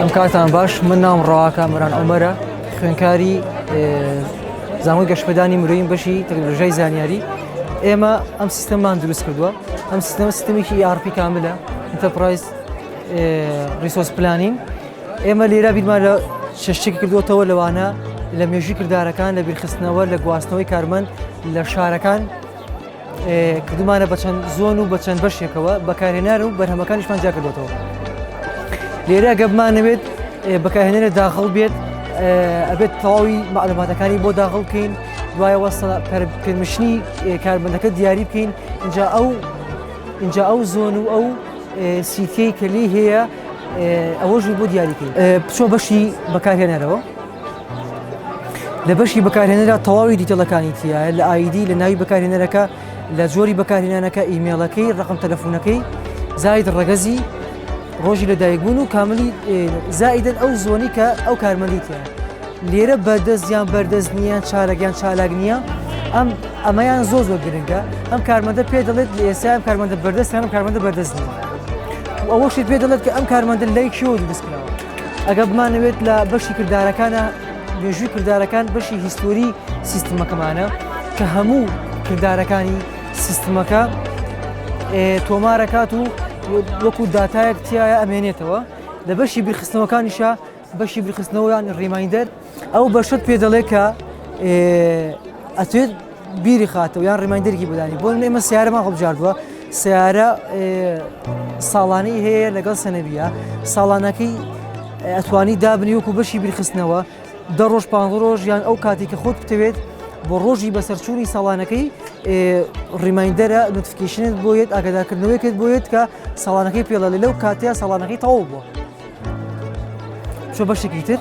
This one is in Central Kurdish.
کاتان باش من نام ڕوا کامران ئەومەرە خوێنکاری زانکۆی گەشتپێدانی مرۆیین بەشی تەکنۆلۆژیای زانیاری ئێمە ئەم سیستەممان دروست کردووە ئەم سیستەمە سیستەمێکی ERP کاملە Enterprise Resource Planning ئێمە لێرە بیرمان لە شەشتێکی کردووەتەوە لەوانە لە مێژووی کردارەکان لە بیرخستنەوە لە گواستنەوەی کارمەند لە شارەکان کردومانە بە چەند زۆن و بە چەند بەشێکەوە بەکارهێنان و بەرهەمەکانیشمان جیا کردوێتەوە لێرە گەبمانەوێت بەکارهێنەرە داخڵ بێت ئەبێت تەواوی معلوماتەکانی بۆ داخڵ بکەین دوایەوە پێرمشنی کارمەندەکە دیاری بکەین اینجا ئەو زۆن و ئەو سیتەی کە لێی هەیە ئەوەژی بۆ دیاریکەین بچۆ بەشی بەکارهێنەرەوە لە بەشی بەکارهێنەرە تەواوی دیتەڵەکانی تایە لە ئایدی لە ناوی بەکارهێنەرەکە لە جۆری بەکارهێنانەکە ئیمێڵەکەی ڕقم تەلەفۆنەکەی زاید ڕەگەزی ڕۆژی لەدایکبوون و کاملی زائیدەن ئەو زۆنی کە ئەو کارمەندی تایە لێرە بەردەستیان بەردەست نییە چارەکیان چالاک نییە ئەمەیان زۆر گرنگە ئەم کارمەندە پێ دەڵێت لە ئێستا ئەم کارمەندە بەردەستیان ئەم کارمەندە بەردەست نییە ئەوەشت پێ دەڵێت کە ئەم کارمەندە لای کێوە دروستکراوە ئەگە بمانەوێت لە بەشی کردارەکانە مێژووی کردارەکان بەشی هیستۆری سیستمەکەمانە کە هەموو کردارەکانی سیستمەکە تۆمارەکات و وەکو داتایەک تایە ئەمێنێتەوە لە بەشی بیرخستنەوەکانیشە بەشی بیرخستنەوەیان ڕێمایندەر ئەو بەشت پێ دەڵێت کە ئەتوێت بیری خاتەوە یان ڕێمایندەرێکی بدانی بۆ ئێمە سیارەمان هەڵبژاردووە سیارە ساڵانەی هەیە لەگەڵ سەنەبیە ساڵانەکەی ئەتوانی دابنی وەکو بەشی بیرخستنەوە 10 ڕۆژ 5 ڕۆژ یان ئەو کاتی کە خۆت بتەوێت بۆ ڕۆژی بەسەرچوونی ساڵانەکەی ڕیمایندەرە نۆتیفیکیشنت بۆیت ئاگادارکردنەوەیەکت بۆیت کە ساڵانەکەی پێڵە لەو کاتەیە ساڵانەکەی تەواو بووە چۆ بەشێکی تر